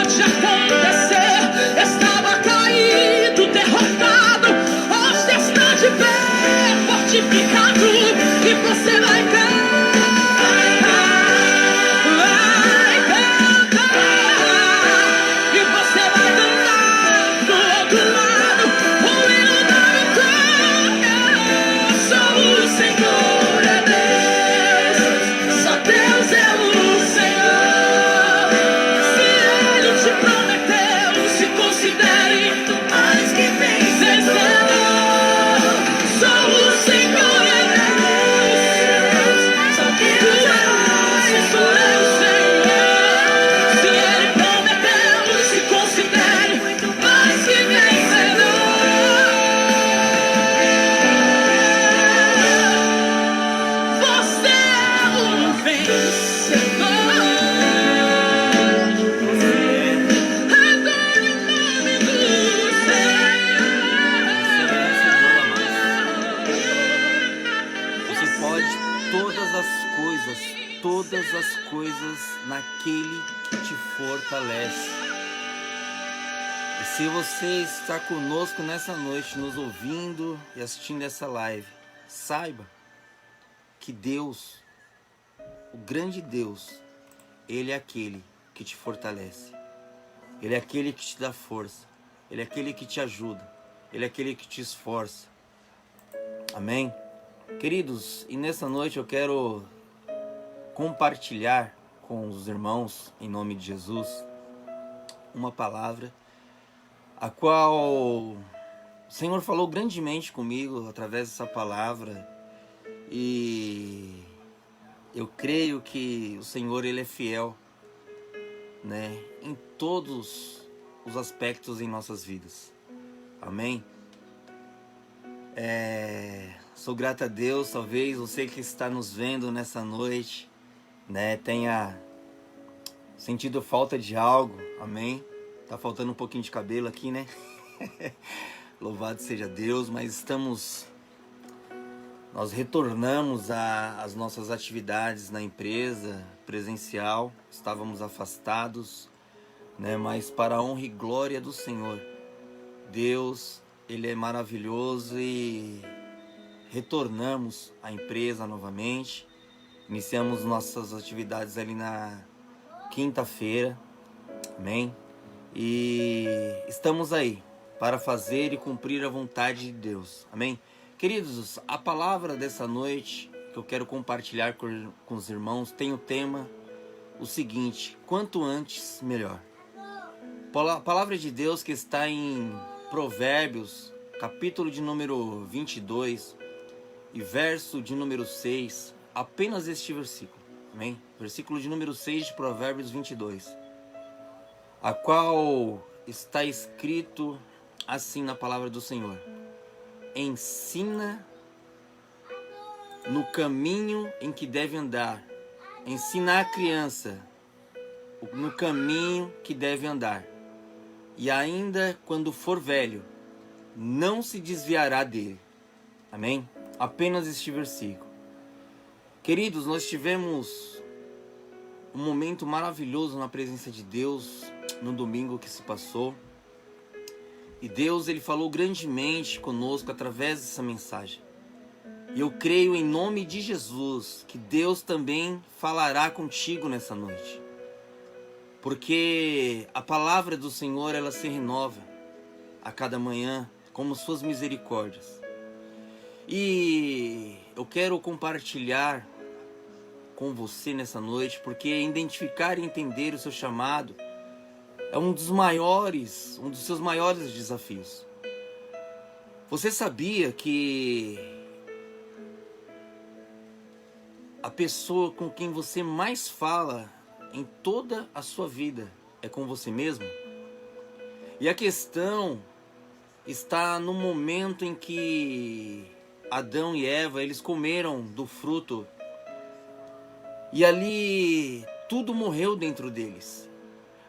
pode acontecer. Estava caído, derrotado, hoje está de pé, fortificado, e você vai cantar. Todas as coisas naquele que te fortalece. E se você está conosco nessa noite, nos ouvindo e assistindo essa live, saiba que Deus, o grande Deus, Ele é aquele que te fortalece. Ele é aquele que te dá força. Ele é aquele que te ajuda. Ele é aquele que te esforça. Amém? Queridos, e nessa noite eu quero compartilhar com os irmãos, em nome de Jesus, uma palavra a qual o Senhor falou grandemente comigo através dessa palavra, e eu creio que o Senhor, Ele é fiel, né, em todos os aspectos em nossas vidas. Amém? Sou grato a Deus. Talvez você que está nos vendo nessa noite, né, tenha sentido falta de algo. Amém? Tá faltando um pouquinho de cabelo aqui, né? Louvado seja Deus. Mas nós retornamos às nossas atividades na empresa presencial. Estávamos afastados, né? Mas para a honra e glória do Senhor, Deus, Ele é maravilhoso, e retornamos à empresa novamente. Iniciamos nossas atividades ali na quinta-feira, amém? E estamos aí para fazer e cumprir a vontade de Deus, amém? Queridos, a palavra dessa noite que eu quero compartilhar com os irmãos tem o tema o seguinte: quanto antes, melhor. A palavra de Deus que está em Provérbios, capítulo de número 22 e verso de número 6, apenas este versículo, amém? Versículo de número 6 de Provérbios 22, a qual está escrito assim na palavra do Senhor: ensina no caminho em que deve andar, ensina a criança no caminho que deve andar, e ainda quando for velho, não se desviará dele. Amém? Apenas este versículo. Queridos, nós tivemos um momento maravilhoso na presença de Deus no domingo que se passou. E Deus, Ele falou grandemente conosco através dessa mensagem. E eu creio em nome de Jesus que Deus também falará contigo nessa noite. Porque a palavra do Senhor, ela se renova a cada manhã, como suas misericórdias. E eu quero compartilhar com você nessa noite, porque identificar e entender o seu chamado é um dos seus maiores desafios. Você sabia que a pessoa com quem você mais fala em toda a sua vida é com você mesmo? E a questão está no momento em que Adão e Eva, eles comeram do fruto, e ali tudo morreu dentro deles.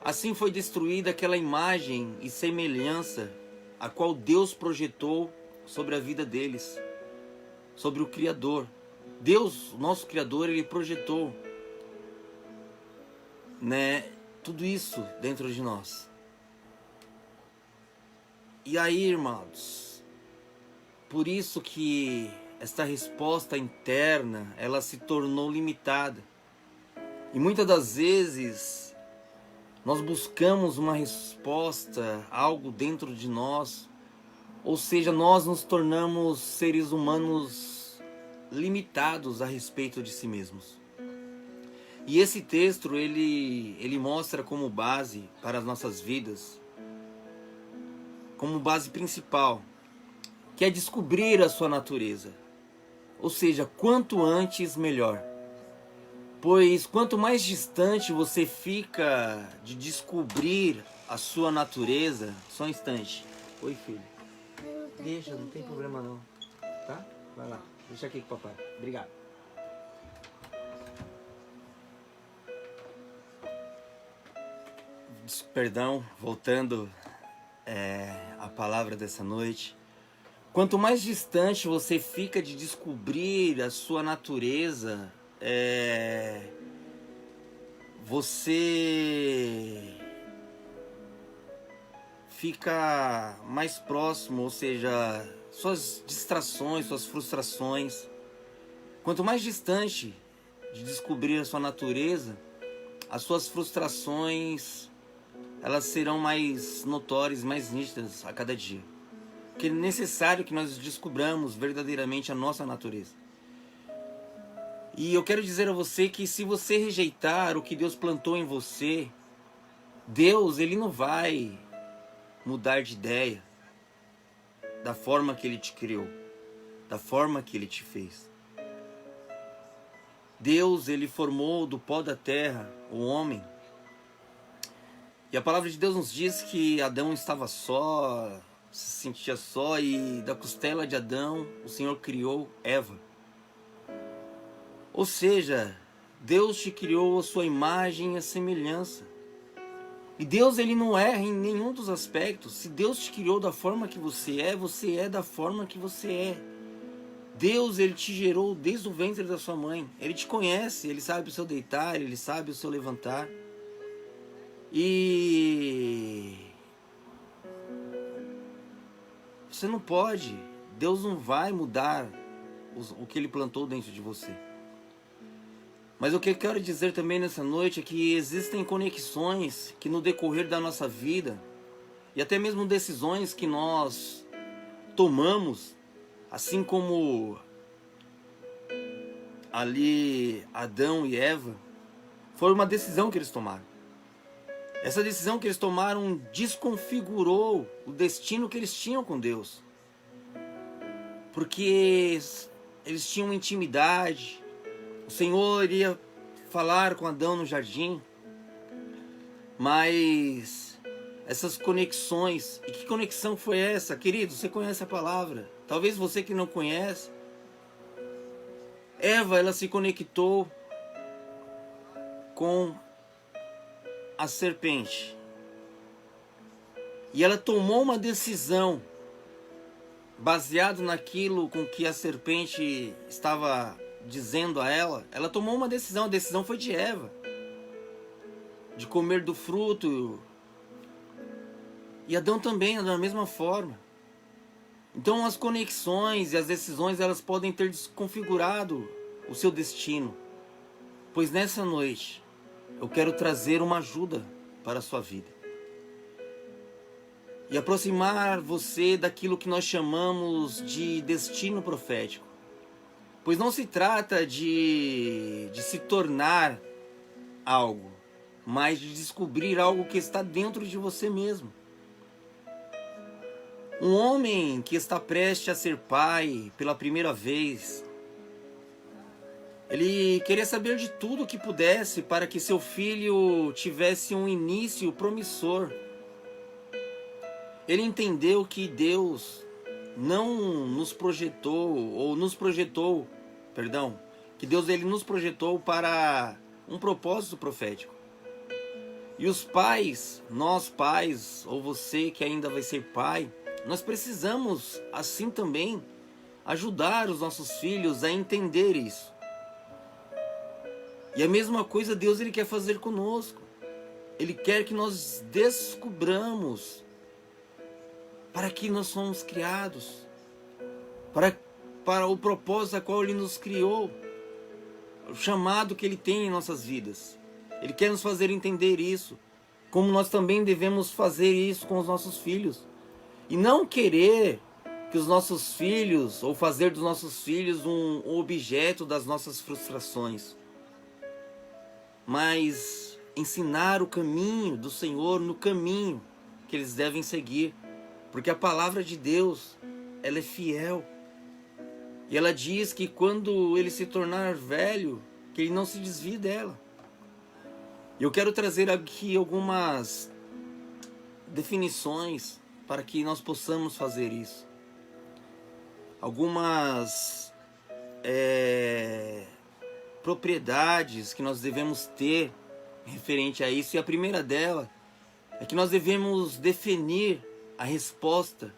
Assim foi destruída aquela imagem e semelhança a qual Deus projetou sobre a vida deles, sobre o Criador. Deus, o nosso Criador, Ele projetou, né, tudo isso dentro de nós. E aí, irmãos, por isso que esta resposta interna, ela se tornou limitada. E muitas das vezes nós buscamos uma resposta, algo dentro de nós, ou seja, nós nos tornamos seres humanos limitados a respeito de si mesmos. E esse texto, ele mostra como base para as nossas vidas, como base principal, que é descobrir a sua natureza. Ou seja, quanto antes, melhor. Pois quanto mais distante você fica de descobrir a sua natureza... Só um instante. Oi, filho. Deixa, não tem problema não. Tá? Vai lá. Deixa aqui com o papai. Obrigado. Perdão, voltando à palavra dessa noite. Quanto mais distante você fica de descobrir a sua natureza, você fica mais próximo, ou seja, suas distrações, suas frustrações. Quanto mais distante de descobrir a sua natureza, as suas frustrações, elas serão mais notórias, mais nítidas a cada dia. Porque é necessário que nós descobramos verdadeiramente a nossa natureza. E eu quero dizer a você que se você rejeitar o que Deus plantou em você, Deus, ele não vai mudar de ideia da forma que ele te criou, da forma que ele te fez. Deus, ele formou do pó da terra o homem. E a palavra de Deus nos diz que Adão estava só, se sentia só, e da costela de Adão o Senhor criou Eva. Ou seja, Deus te criou a sua imagem e a semelhança. E Deus, ele não erra em nenhum dos aspectos. Se Deus te criou da forma que você é da forma que você é. Deus, ele te gerou desde o ventre da sua mãe. Ele te conhece, ele sabe o seu deitar, ele sabe o seu levantar. E você não pode, Deus não vai mudar o que ele plantou dentro de você. Mas o que eu quero dizer também nessa noite é que existem conexões que no decorrer da nossa vida, e até mesmo decisões que nós tomamos, assim como ali Adão e Eva, foi uma decisão que eles tomaram. Essa decisão que eles tomaram desconfigurou o destino que eles tinham com Deus. Porque eles tinham intimidade. O Senhor iria falar com Adão no jardim. Mas essas conexões... E que conexão foi essa? Querido, você conhece a palavra. Talvez você que não conhece. Eva, ela se conectou com a serpente. E ela tomou uma decisão baseado naquilo com que a serpente estava dizendo a ela. Ela tomou uma decisão, a decisão foi de Eva, de comer do fruto. E Adão também, da mesma forma. Então as conexões e as decisões, elas podem ter desconfigurado o seu destino. Pois nessa noite eu quero trazer uma ajuda para a sua vida. E aproximar você daquilo que nós chamamos de destino profético. Pois não se trata de se tornar algo, mas de descobrir algo que está dentro de você mesmo. Um homem que está prestes a ser pai pela primeira vez, ele queria saber de tudo o que pudesse para que seu filho tivesse um início promissor. Ele entendeu que Deus não nos projetou, que Deus ele nos projetou para um propósito profético. E os pais, nós pais, ou você que ainda vai ser pai, nós precisamos, assim também, ajudar os nossos filhos a entender isso. E a mesma coisa Deus ele quer fazer conosco. Ele quer que nós descubramos para que nós somos criados, para o propósito a qual Ele nos criou, o chamado que Ele tem em nossas vidas. Ele quer nos fazer entender isso, como nós também devemos fazer isso com os nossos filhos. E não querer que os nossos filhos, ou fazer dos nossos filhos um objeto das nossas frustrações, mas ensinar o caminho do Senhor, no caminho que eles devem seguir, porque a palavra de Deus, ela é fiel, e ela diz que quando ele se tornar velho, que ele não se desvie dela. E eu quero trazer aqui algumas definições para que nós possamos fazer isso. Algumas propriedades que nós devemos ter referente a isso. E a primeira dela é que nós devemos definir a resposta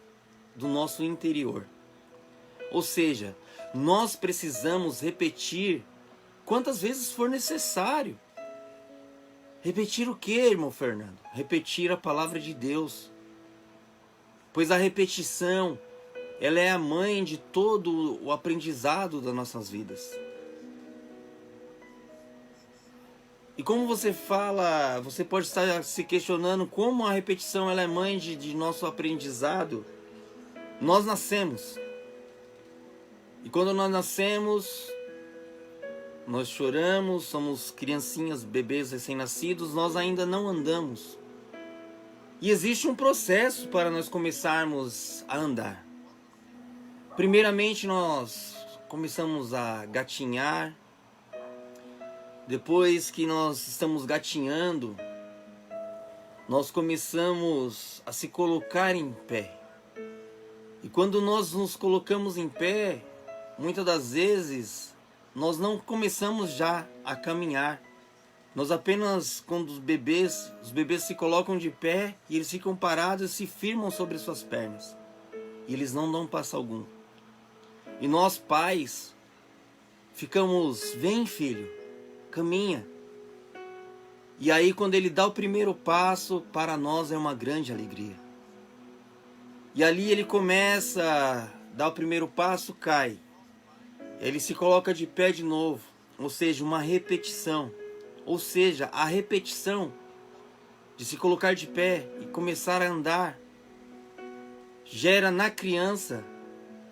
do nosso interior. Ou seja, nós precisamos repetir quantas vezes for necessário. Repetir o que, irmão Fernando? Repetir a palavra de Deus. Pois a repetição, ela é a mãe de todo o aprendizado das nossas vidas. E como você fala, você pode estar se questionando como a repetição ela é mãe de nosso aprendizado. Nós nascemos. E quando nós nascemos, nós choramos, somos criancinhas, bebês recém-nascidos, nós ainda não andamos. E existe um processo para nós começarmos a andar. Primeiramente nós começamos a gatinhar. Depois que nós estamos gatinhando, nós começamos a se colocar em pé. E quando nós nos colocamos em pé, muitas das vezes nós não começamos já a caminhar. Nós apenas, quando os bebês se colocam de pé e eles ficam parados e se firmam sobre suas pernas. E eles não dão passo algum. E nós pais ficamos, vem filho, caminha. E aí quando ele dá o primeiro passo, para nós é uma grande alegria. E ali ele começa a dar o primeiro passo, cai. Ele se coloca de pé de novo, ou seja, uma repetição. Ou seja, a repetição de se colocar de pé e começar a andar gera na criança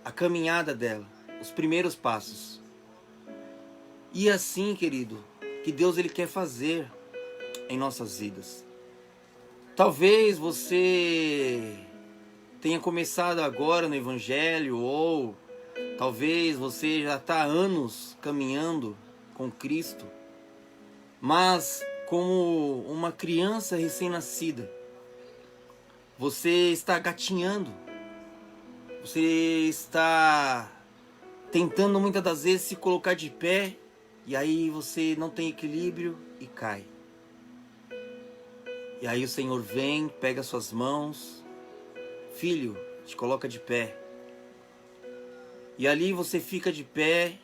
a caminhada dela, os primeiros passos. E assim, querido, que Deus ele quer fazer em nossas vidas. Talvez você tenha começado agora no Evangelho, ou talvez você já está há anos caminhando com Cristo, mas como uma criança recém-nascida, você está gatinhando, você está tentando muitas das vezes se colocar de pé, e aí você não tem equilíbrio e cai. E aí o Senhor vem, pega suas mãos, filho, te coloca de pé. E ali você fica de pé,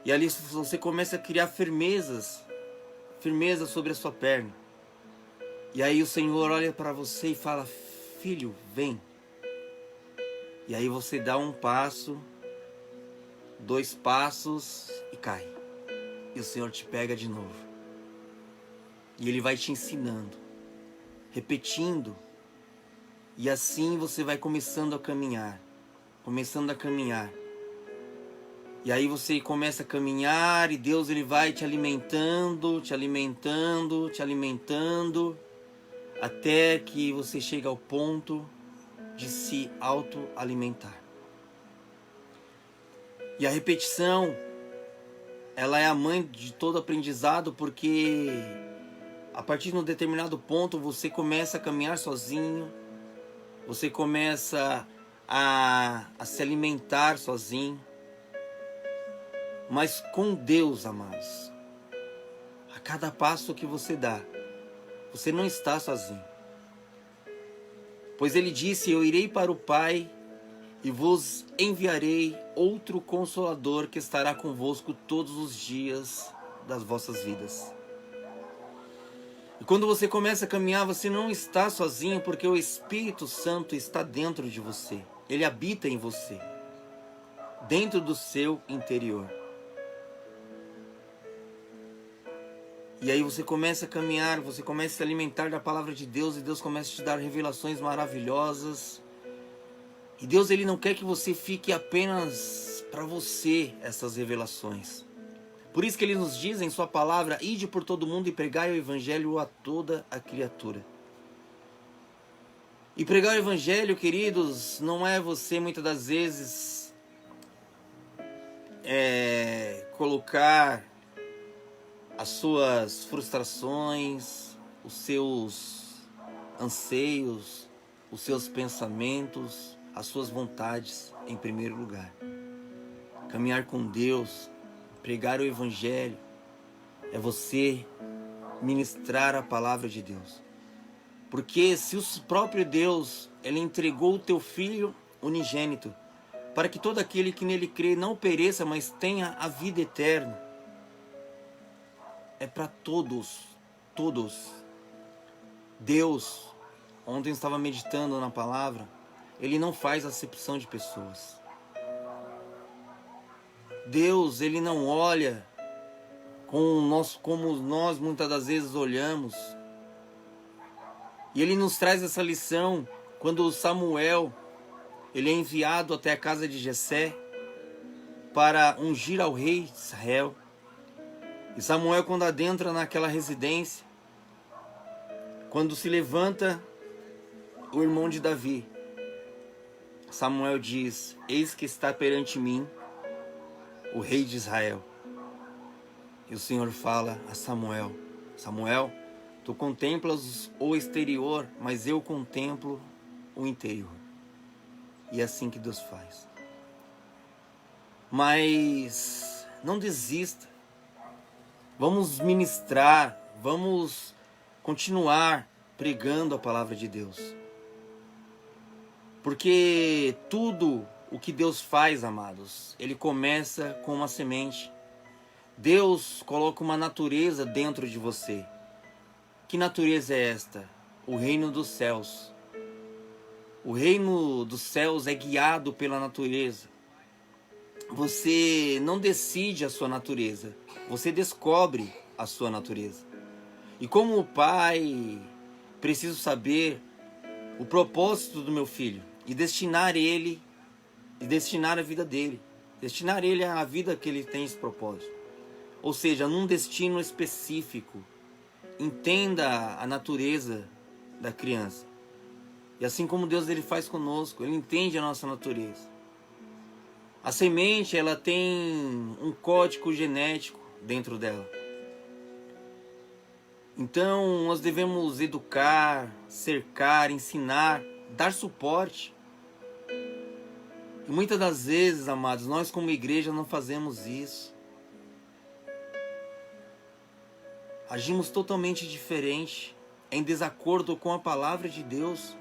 e ali você começa a criar firmeza sobre a sua perna. E aí o Senhor olha para você e fala, filho, vem. E aí você dá um passo, 2 passos e cai. E o Senhor te pega de novo. E Ele vai te ensinando, repetindo. E assim você vai começando a caminhar. E aí você começa a caminhar e Deus ele vai te alimentando, até que você chega ao ponto de se autoalimentar. E a repetição, ela é a mãe de todo aprendizado, porque a partir de um determinado ponto você começa a caminhar sozinho, você começa a se alimentar sozinho. Mas com Deus, amados, a cada passo que você dá, você não está sozinho. Pois Ele disse, eu irei para o Pai e vos enviarei outro Consolador que estará convosco todos os dias das vossas vidas. E quando você começa a caminhar, você não está sozinho, porque o Espírito Santo está dentro de você. Ele habita em você, dentro do seu interior. E aí você começa a caminhar, você começa a se alimentar da palavra de Deus, e Deus começa a te dar revelações maravilhosas. E Deus, Ele não quer que você fique apenas para você essas revelações. Por isso que Ele nos diz em sua palavra: ide por todo mundo e pregai o evangelho a toda a criatura. E pregar o evangelho, queridos, não é você muitas das vezes colocar as suas frustrações, os seus anseios, os seus pensamentos, as suas vontades em primeiro lugar. Caminhar com Deus, pregar o evangelho, é você ministrar a palavra de Deus. Porque se o próprio Deus, Ele entregou o teu Filho unigênito, para que todo aquele que nele crê não pereça, mas tenha a vida eterna. É para todos, todos. Deus, ontem eu estava meditando na palavra, Ele não faz acepção de pessoas. Deus, Ele não olha como nós muitas das vezes olhamos. E Ele nos traz essa lição quando Samuel, ele é enviado até a casa de Jessé para ungir ao rei de Israel. E Samuel, quando adentra naquela residência, quando se levanta o irmão de Davi, Samuel diz: eis que está perante mim o rei de Israel. E o Senhor fala a Samuel: Samuel, tu contemplas o exterior, mas eu contemplo o interior. E é assim que Deus faz. Mas não desista. Vamos ministrar, vamos continuar pregando a palavra de Deus. Porque tudo o que Deus faz, amados, Ele começa com uma semente. Deus coloca uma natureza dentro de você. Que natureza é esta? O reino dos céus. O reino dos céus é guiado pela natureza. Você não decide a sua natureza, você descobre a sua natureza. E como pai, preciso saber o propósito do meu filho e destinar a vida dele, destinar ele à vida que ele tem esse propósito. Ou seja, num destino específico. Entenda a natureza da criança. E assim como Deus ele faz conosco, Ele entende a nossa natureza. A semente, ela tem um código genético dentro dela. Então, nós devemos educar, cercar, ensinar, dar suporte. E muitas das vezes, amados, nós como igreja não fazemos isso. Agimos totalmente diferente, em desacordo com a palavra de Deus.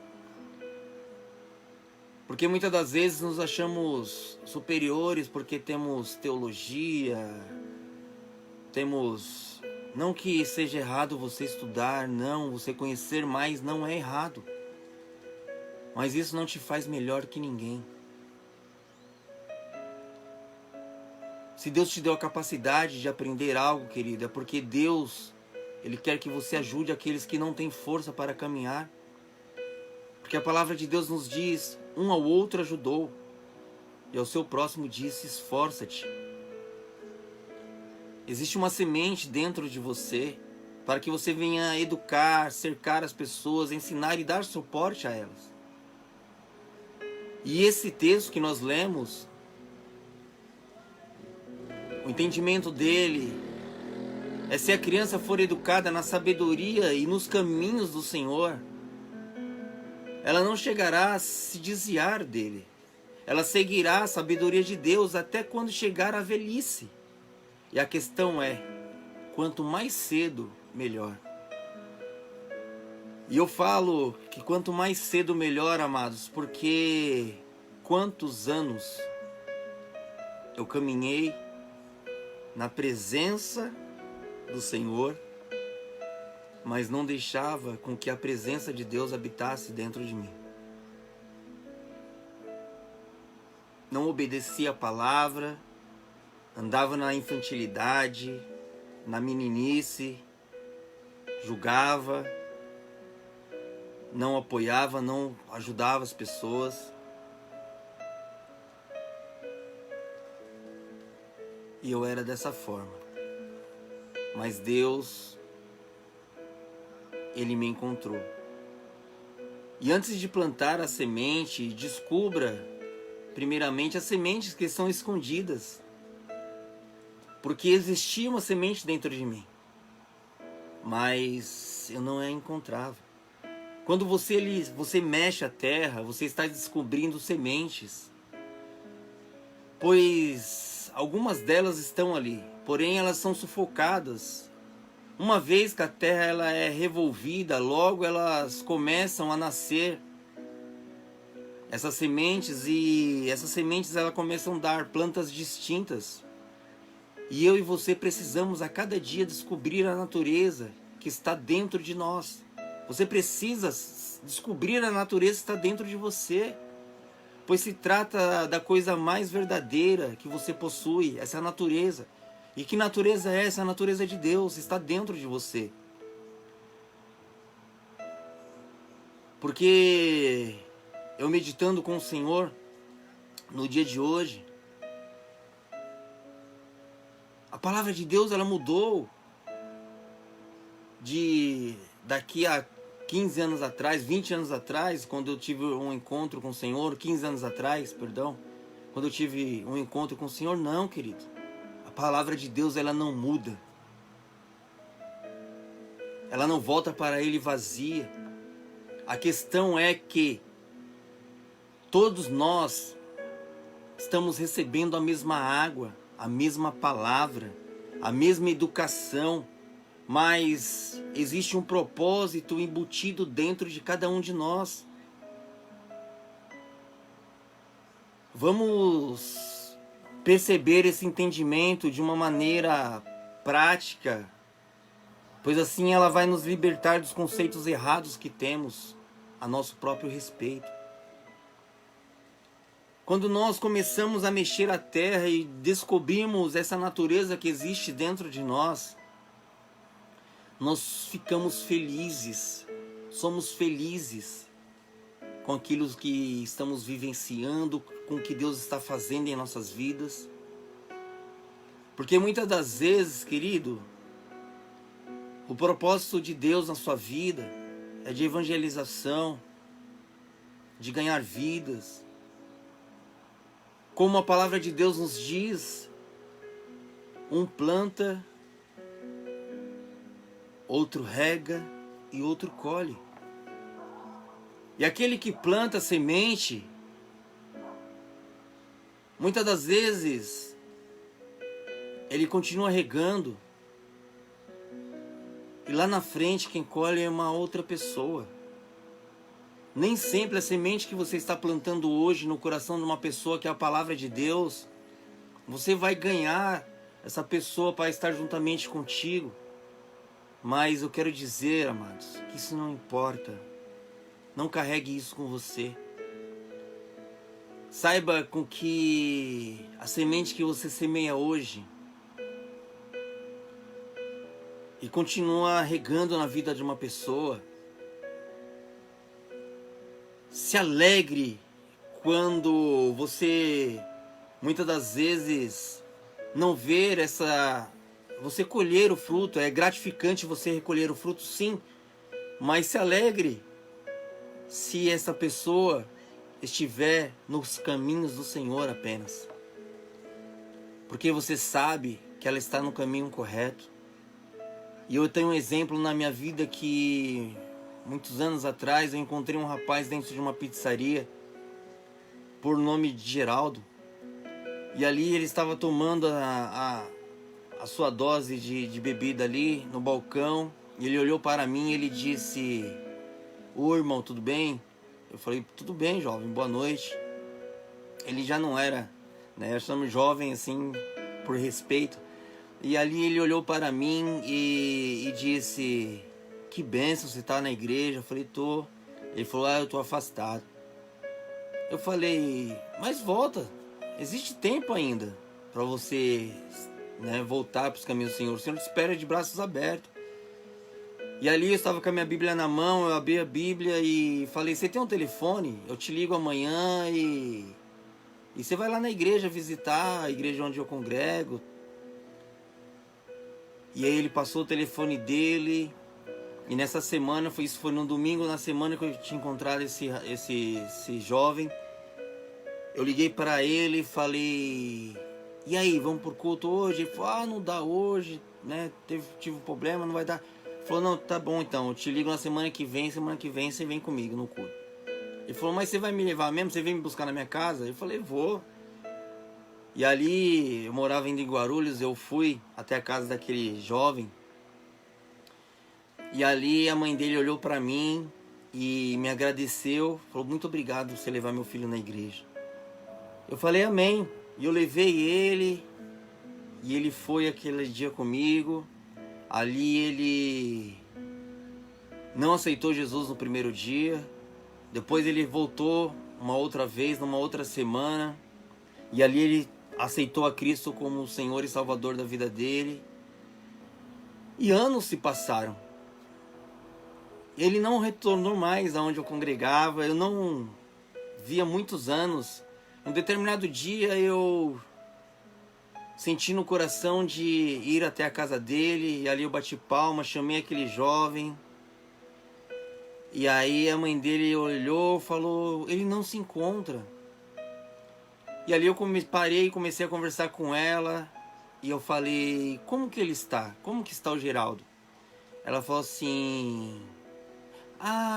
Porque muitas das vezes nos achamos superiores porque temos teologia, temos... Não que seja errado você estudar, não, você conhecer mais não é errado. Mas isso não te faz melhor que ninguém. Se Deus te deu a capacidade de aprender algo, querido, é porque Deus, Ele quer que você ajude aqueles que não têm força para caminhar. Porque a palavra de Deus nos diz: um ao outro ajudou, e ao seu próximo disse: esforça-te. Existe uma semente dentro de você para que você venha educar, cercar as pessoas, ensinar e dar suporte a elas. E esse texto que nós lemos, o entendimento dele é: se a criança for educada na sabedoria e nos caminhos do Senhor, ela não chegará a se desviar dele. Ela seguirá a sabedoria de Deus até quando chegar à velhice. E a questão é: quanto mais cedo, melhor. E eu falo que quanto mais cedo, melhor, amados, porque quantos anos eu caminhei na presença do Senhor, mas não deixava com que a presença de Deus habitasse dentro de mim. Não obedecia a palavra, andava na infantilidade, na meninice, julgava, não apoiava, não ajudava as pessoas. E eu era dessa forma. Mas Deus, Ele me encontrou. E antes de plantar a semente, descubra primeiramente as sementes que estão escondidas. Porque existia uma semente dentro de mim, mas eu não a encontrava. Quando você mexe a terra, você está descobrindo sementes. Pois algumas delas estão ali, porém elas são sufocadas. Uma vez que a terra ela é revolvida, logo elas começam a nascer. Essas sementes elas começam a dar plantas distintas. E eu e você precisamos a cada dia descobrir a natureza que está dentro de nós. Você precisa descobrir a natureza que está dentro de você. Pois se trata da coisa mais verdadeira que você possui, essa natureza. E que natureza é essa? A natureza de Deus está dentro de você. Porque eu meditando com o Senhor no dia de hoje, a palavra de Deus ela mudou daqui a 15 anos atrás, 20 anos atrás, quando eu tive um encontro com o Senhor, 15 anos atrás, perdão, quando eu tive um encontro com o Senhor, não, querido. A palavra de Deus ela não muda. Ela não volta para Ele vazia. A questão é que todos nós estamos recebendo a mesma água, a mesma palavra, a mesma educação, mas existe um propósito embutido dentro de cada um de nós. Vamos perceber esse entendimento de uma maneira prática, pois assim ela vai nos libertar dos conceitos errados que temos a nosso próprio respeito. Quando nós começamos a mexer a terra e descobrimos essa natureza que existe dentro de nós, nós ficamos felizes, somos felizes com aquilo que estamos vivenciando, com o que Deus está fazendo em nossas vidas. Porque muitas das vezes, querido, o propósito de Deus na sua vida é de evangelização, de ganhar vidas. Como a palavra de Deus nos diz, um planta, outro rega e outro colhe. E aquele que planta a semente, muitas das vezes, ele continua regando. E lá na frente quem colhe é uma outra pessoa. Nem sempre a semente que você está plantando hoje no coração de uma pessoa que é a palavra de Deus, você vai ganhar essa pessoa para estar juntamente contigo. Mas eu quero dizer, amados, que isso não importa. Não carregue isso com você. Saiba com que a semente que você semeia hoje e continua regando na vida de uma pessoa, se alegre quando você muitas das vezes não ver você colher o fruto. É gratificante você recolher o fruto, sim, mas se alegre se essa pessoa estiver nos caminhos do Senhor apenas, porque você sabe que ela está no caminho correto. E eu tenho um exemplo na minha vida que muitos anos atrás eu encontrei um rapaz dentro de uma pizzaria por nome de Geraldo, e ali ele estava tomando a sua dose de bebida ali no balcão, e ele olhou para mim e ele disse: "Ô irmão, tudo bem?" Eu falei: "Tudo bem, jovem, boa noite." Ele já não era, né? Eu chamo jovem assim por respeito. E ali ele olhou para mim e disse: que bênção, você tá na igreja? Eu falei, tô. Ele falou, eu tô afastado. Eu falei, mas volta, existe tempo ainda para você, né, voltar para os caminhos do Senhor. O Senhor te espera de braços abertos. E ali eu estava com a minha Bíblia na mão, eu abri a Bíblia e falei, você tem um telefone? Eu te ligo amanhã e você vai lá na igreja visitar, a igreja onde eu congrego. E aí ele passou o telefone dele. E nessa semana, isso foi no domingo, na semana que eu tinha encontrado esse jovem. Eu liguei para ele e falei, e aí, vamos pro culto hoje? Ele falou, não dá hoje, né? Tive um problema, não vai dar. Ele falou, não, tá bom então, eu te ligo na semana que vem você vem comigo no culto. Ele falou, mas você vai me levar mesmo? Você vem me buscar na minha casa? Eu falei, vou. E ali, eu morava indo em Guarulhos, eu fui até a casa daquele jovem. E ali a mãe dele olhou para mim e me agradeceu, falou, muito obrigado por você levar meu filho na igreja. Eu falei, amém. E eu levei ele, e ele foi aquele dia comigo. Ali ele não aceitou Jesus no primeiro dia. Depois ele voltou uma outra vez, numa outra semana. E ali ele aceitou a Cristo como o Senhor e Salvador da vida dele. E anos se passaram. Ele não retornou mais aonde eu congregava. Eu não via muitos anos. Um determinado dia eu senti no coração de ir até a casa dele. E ali eu bati palma, chamei aquele jovem. E aí a mãe dele olhou, falou, ele não se encontra. E ali eu parei e comecei a conversar com ela. E eu falei, como que ele está? Como que está o Geraldo? Ela falou assim,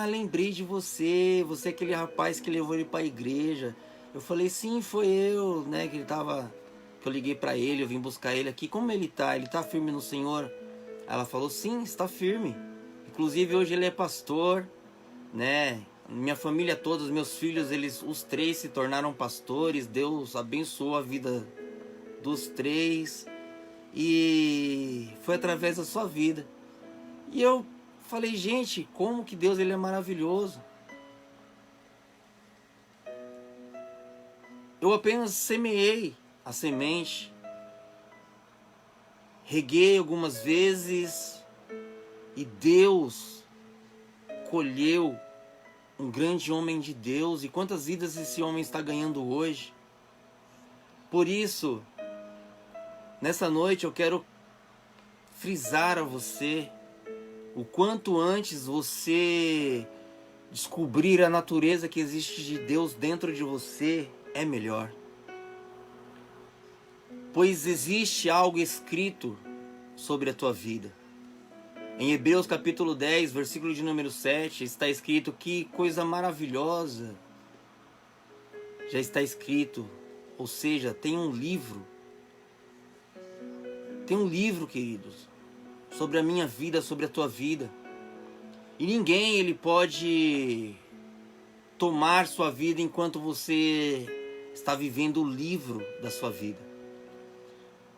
lembrei de você. Você é aquele rapaz que levou ele para a igreja. Eu falei, sim, foi eu, né? Que eu liguei para ele, eu vim buscar ele aqui. Como ele tá? Ele tá firme no Senhor? Ela falou, sim, está firme. Inclusive hoje ele é pastor, né? Minha família toda, os meus filhos, os 3 se tornaram pastores. Deus abençoou a vida dos 3. E foi através da sua vida. E eu falei, gente, como que Deus ele é maravilhoso. Eu apenas semeei a semente. Reguei algumas vezes. E Deus colheu um grande homem de Deus. E quantas vidas esse homem está ganhando hoje. Por isso, nessa noite eu quero frisar a você o quanto antes você descobrir a natureza que existe de Deus dentro de você, é melhor. Pois existe algo escrito sobre a tua vida. Em Hebreus capítulo 10, versículo de número 7, está escrito, que coisa maravilhosa. Já está escrito, ou seja, tem um livro. Tem um livro, queridos, sobre a minha vida, sobre a tua vida. E ninguém ele pode tomar sua vida enquanto você está vivendo o livro da sua vida.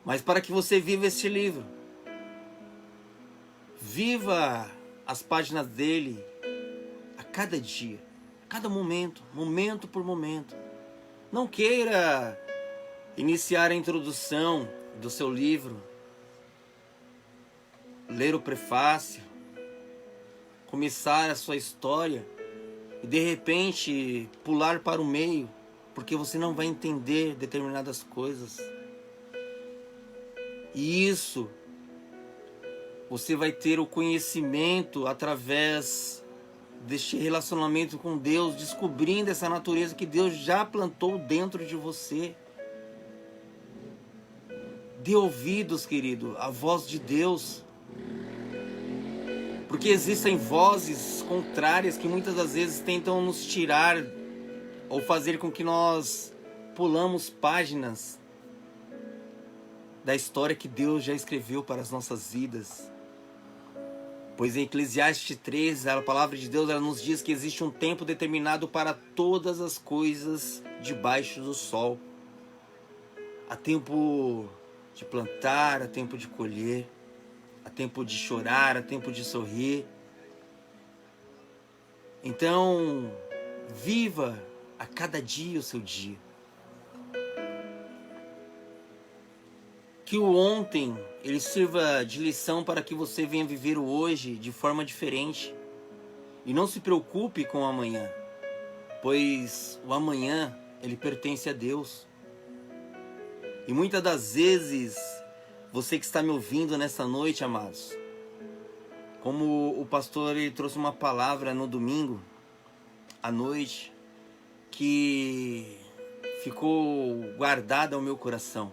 Mas para que você viva este livro, viva as páginas dele a cada dia, a cada momento, momento por momento. Não queira iniciar a introdução do seu livro, ler o prefácio, começar a sua história e de repente pular para o meio, porque você não vai entender determinadas coisas. E isso você vai ter o conhecimento através deste relacionamento com Deus, descobrindo essa natureza que Deus já plantou dentro de você. Dê ouvidos, querido, à voz de Deus. Porque existem vozes contrárias que muitas das vezes tentam nos tirar ou fazer com que nós pulamos páginas da história que Deus já escreveu para as nossas vidas. Pois em Eclesiastes 3, a palavra de Deus ela nos diz que existe um tempo determinado para todas as coisas debaixo do sol. Há tempo de plantar, há tempo de colher, há tempo de chorar, há tempo de sorrir. Então, viva a cada dia o seu dia. Que o ontem ele sirva de lição para que você venha viver o hoje de forma diferente. E não se preocupe com o amanhã, pois o amanhã ele pertence a Deus. E muitas das vezes, você que está me ouvindo nessa noite, amados, como o pastor ele trouxe uma palavra no domingo à noite, que ficou guardada ao meu coração.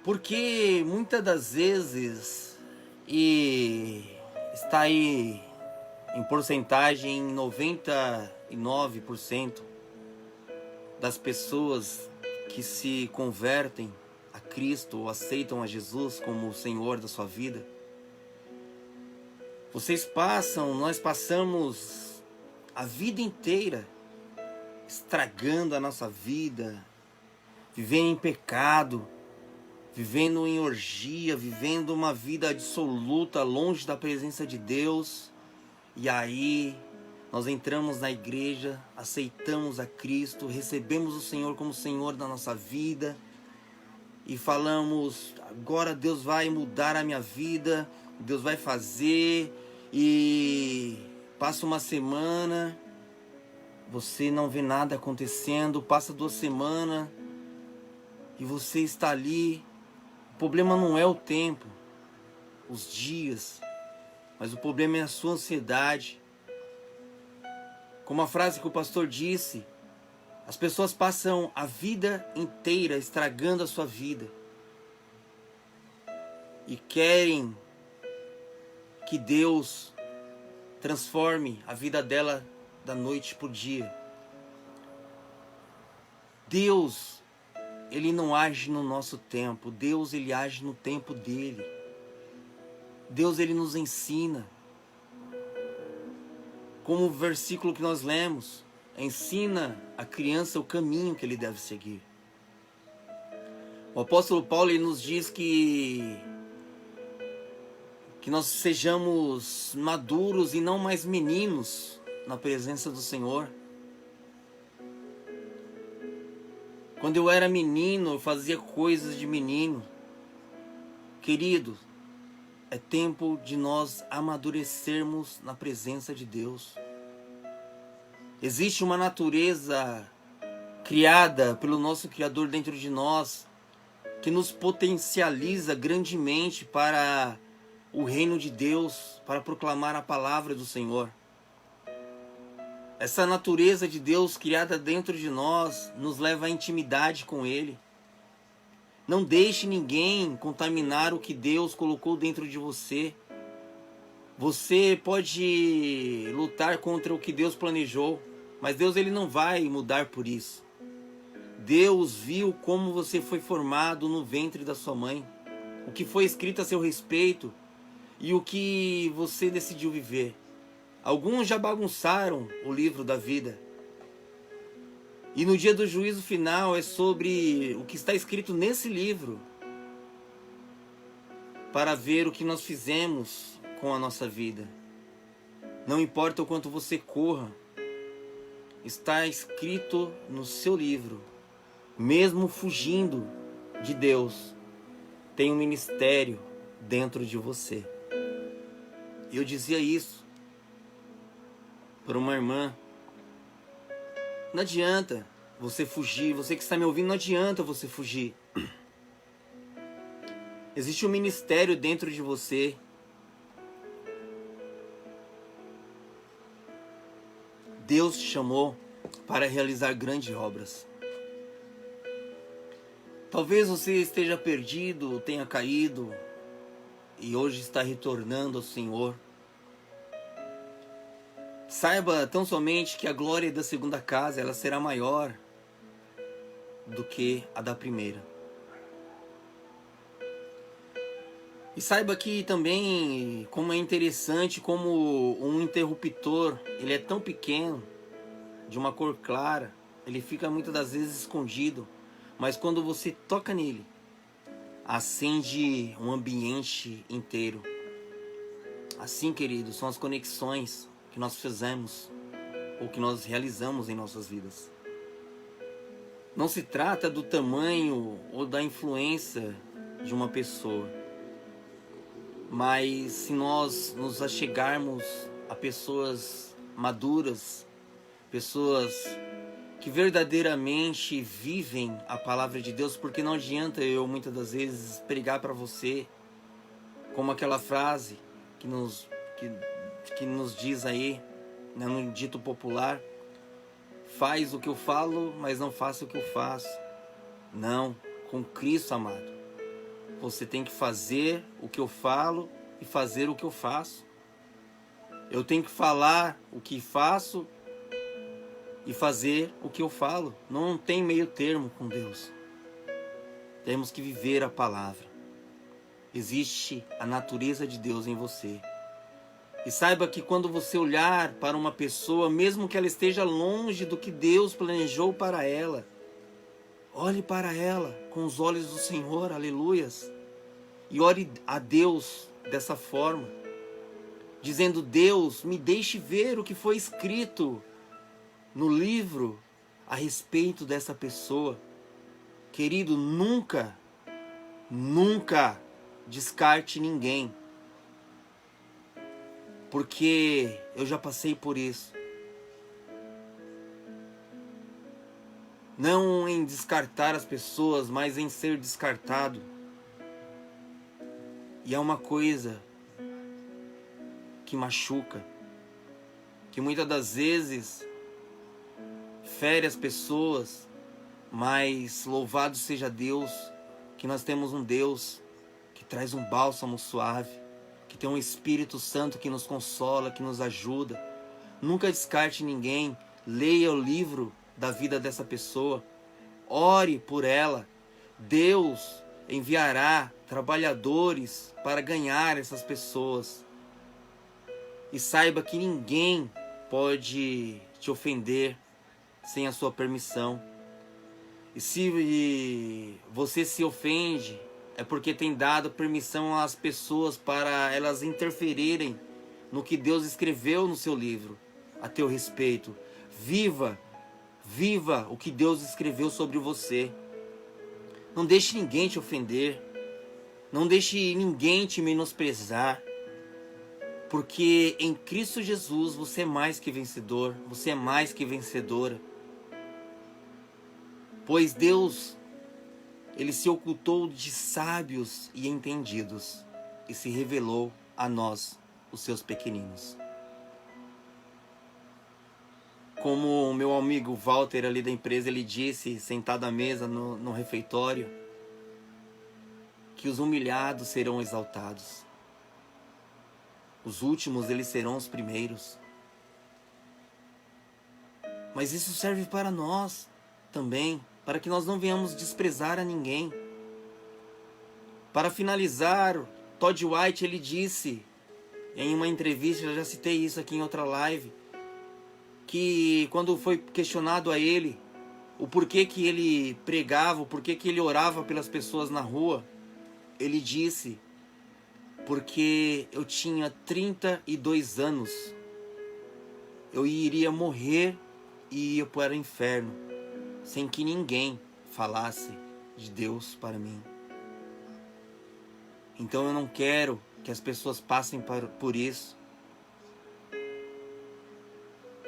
Porque muitas das vezes, e está aí em porcentagem 99% das pessoas que se convertem a Cristo ou aceitam a Jesus como o Senhor da sua vida, nós passamos a vida inteira estragando a nossa vida, vivendo em pecado, vivendo em orgia, vivendo uma vida dissoluta, longe da presença de Deus. E aí nós entramos na igreja, aceitamos a Cristo, recebemos o Senhor como Senhor da nossa vida e falamos: agora Deus vai mudar a minha vida, Deus vai fazer. E passa uma semana, você não vê nada acontecendo, passa 2 semanas e você está ali. O problema não é o tempo, os dias, mas o problema é a sua ansiedade. Como a frase que o pastor disse, as pessoas passam a vida inteira estragando a sua vida e querem que Deus transforme a vida dela da noite por dia. Deus, ele não age no nosso tempo. Deus, ele age no tempo dele. Deus, ele nos ensina. Como o versículo que nós lemos, ensina a criança o caminho que ele deve seguir. O apóstolo Paulo, ele nos diz que nós sejamos maduros e não mais meninos na presença do Senhor. Quando eu era menino, eu fazia coisas de menino. Querido, é tempo de nós amadurecermos na presença de Deus. Existe uma natureza criada pelo nosso Criador dentro de nós, que nos potencializa grandemente para o reino de Deus, para proclamar a palavra do Senhor. Essa natureza de Deus criada dentro de nós nos leva à intimidade com Ele. Não deixe ninguém contaminar o que Deus colocou dentro de você. Você pode lutar contra o que Deus planejou, mas Deus, ele não vai mudar por isso. Deus viu como você foi formado no ventre da sua mãe, o que foi escrito a seu respeito e o que você decidiu viver. Alguns já bagunçaram o livro da vida. E no dia do juízo final é sobre o que está escrito nesse livro, para ver o que nós fizemos com a nossa vida. Não importa o quanto você corra, está escrito no seu livro. Mesmo fugindo de Deus, tem um ministério dentro de você. Eu dizia isso para uma irmã. Não adianta você fugir. Você que está me ouvindo, não adianta você fugir. Existe um ministério dentro de você. Deus te chamou para realizar grandes obras. Talvez você esteja perdido, tenha caído e hoje está retornando ao Senhor. Saiba tão somente que a glória da segunda casa, ela será maior do que a da primeira. E saiba que também, como é interessante, como um interruptor, ele é tão pequeno, de uma cor clara, ele fica muitas das vezes escondido, mas quando você toca nele, acende um ambiente inteiro. Assim, queridos, são as conexões. que nós fizemos ou que nós realizamos em nossas vidas. Não se trata do tamanho ou da influência de uma pessoa, mas se nós nos achegarmos a pessoas maduras, pessoas que verdadeiramente vivem a palavra de Deus, porque não adianta eu muitas das vezes pregar para você como aquela frase que nos diz aí, né, no dito popular: faz o que eu falo, mas não faça o que eu faço. Não, com Cristo, amado, você tem que fazer o que eu falo e fazer o que eu faço. Eu tenho que falar o que faço e fazer o que eu falo. Não tem meio termo com Deus. Temos que viver a palavra. Existe a natureza de Deus em você. E saiba que quando você olhar para uma pessoa, mesmo que ela esteja longe do que Deus planejou para ela, olhe para ela com os olhos do Senhor, aleluias. E ore a Deus dessa forma, dizendo: Deus, me deixe ver o que foi escrito no livro a respeito dessa pessoa. Querido, nunca descarte ninguém, porque eu já passei por isso. Não em descartar as pessoas, mas em ser descartado. E é uma coisa que machuca, que muitas das vezes fere as pessoas, mas louvado seja Deus, que nós temos um Deus que traz um bálsamo suave, que tem um Espírito Santo que nos consola, que nos ajuda. Nunca descarte ninguém. Leia o livro da vida dessa pessoa, ore por ela. Deus enviará trabalhadores para ganhar essas pessoas. E saiba que ninguém pode te ofender sem a sua permissão. E se você se ofende, é porque tem dado permissão às pessoas para elas interferirem no que Deus escreveu no seu livro a teu respeito. Viva o que Deus escreveu sobre você. Não deixe ninguém te ofender. Não deixe ninguém te menosprezar. Porque em Cristo Jesus você é mais que vencedor. Você é mais que vencedora. Pois Deus, Ele se ocultou de sábios e entendidos e se revelou a nós, os seus pequeninos. Como o meu amigo Walter ali da empresa, ele disse, sentado à mesa no refeitório, que os humilhados serão exaltados. Os últimos, eles serão os primeiros. Mas isso serve para nós também, para que nós não venhamos desprezar a ninguém. Para finalizar, Todd White, ele disse em uma entrevista, eu já citei isso aqui em outra live, que quando foi questionado a ele o porquê que ele pregava, o porquê que ele orava pelas pessoas na rua, ele disse: porque eu tinha 32 anos, eu iria morrer e ia para o inferno, sem que ninguém falasse de Deus para mim. Então eu não quero que as pessoas passem por isso.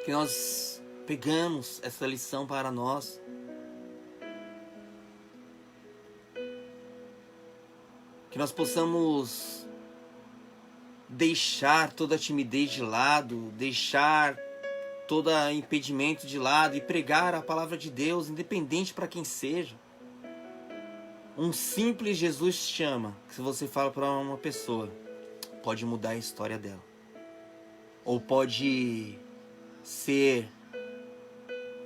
Que nós pegamos essa lição para nós. Que nós possamos deixar toda a timidez de lado, deixar todo impedimento de lado e pregar a palavra de Deus, independente para quem seja. Um simples Jesus te chama, que se você fala para uma pessoa, pode mudar a história dela. Ou pode ser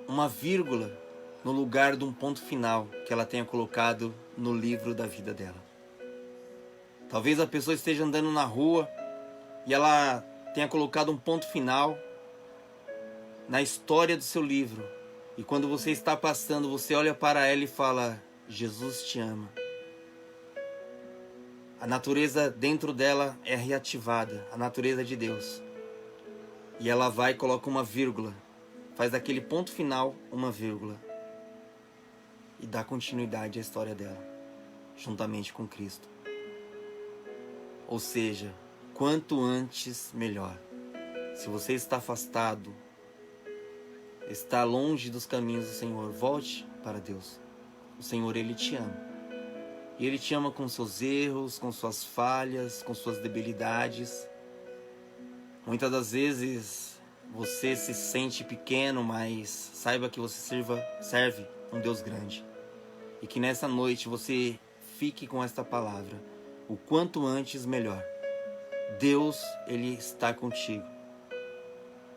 uma vírgula no lugar de um ponto final que ela tenha colocado no livro da vida dela. Talvez a pessoa esteja andando na rua e ela tenha colocado um ponto final na história do seu livro. E quando você está passando, você olha para ela e fala: Jesus te ama. A natureza dentro dela é reativada, a natureza de Deus. E ela vai e coloca uma vírgula. Faz daquele ponto final uma vírgula. E dá continuidade à história dela, juntamente com Cristo. Ou seja, quanto antes, melhor. Se você está afastado, está longe dos caminhos do Senhor, volte para Deus. O Senhor, Ele te ama. E Ele te ama com seus erros, com suas falhas, com suas debilidades. Muitas das vezes você se sente pequeno, mas saiba que você serve um Deus grande. E que nessa noite você fique com esta palavra. O quanto antes, melhor. Deus, Ele está contigo.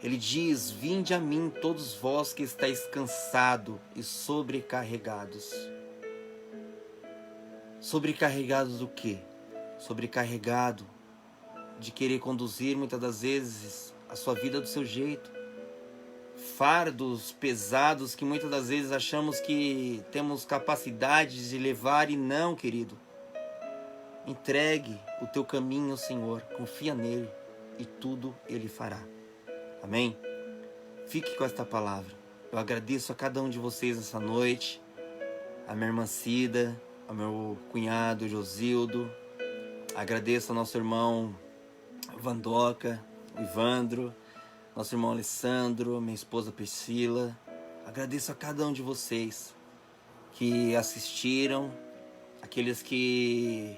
Ele diz: vinde a mim todos vós que estáis cansados e sobrecarregados. Sobrecarregados do quê? Sobrecarregado de querer conduzir muitas das vezes a sua vida do seu jeito. Fardos pesados que muitas das vezes achamos que temos capacidade de levar, e não, querido. Entregue o teu caminho ao Senhor, confia nele e tudo Ele fará. Amém? Fique com esta palavra. Eu agradeço a cada um de vocês essa noite, a minha irmã Cida, ao meu cunhado Josildo, agradeço ao nosso irmão Vandoca, o Ivandro, nosso irmão Alessandro, minha esposa Priscila. Agradeço a cada um de vocês que assistiram, aqueles que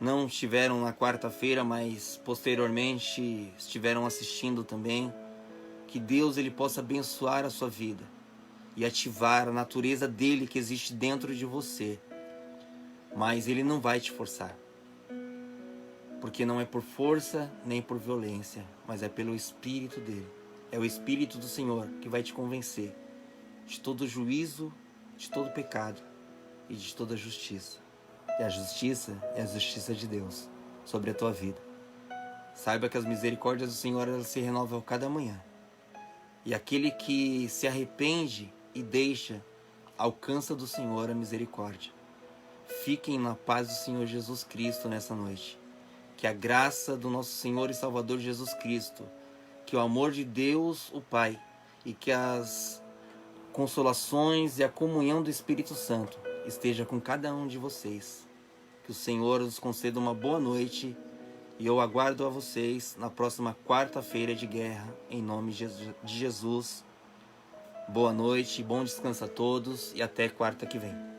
não estiveram na quarta-feira, mas posteriormente estiveram assistindo também. Que Deus, Ele possa abençoar a sua vida e ativar a natureza dele que existe dentro de você. Mas Ele não vai te forçar, porque não é por força nem por violência, mas é pelo Espírito dele. É o Espírito do Senhor que vai te convencer de todo juízo, de todo pecado e de toda justiça. E a justiça é a justiça de Deus sobre a tua vida. Saiba que as misericórdias do Senhor, elas se renovam a cada manhã. E aquele que se arrepende e deixa, alcança do Senhor a misericórdia. Fiquem na paz do Senhor Jesus Cristo nessa noite. Que a graça do nosso Senhor e Salvador Jesus Cristo, que o amor de Deus, o Pai, e que as consolações e a comunhão do Espírito Santo esteja com cada um de vocês. Que o Senhor nos conceda uma boa noite. E eu aguardo a vocês na próxima quarta-feira de guerra, em nome de Jesus. Boa noite, bom descanso a todos e até quarta que vem.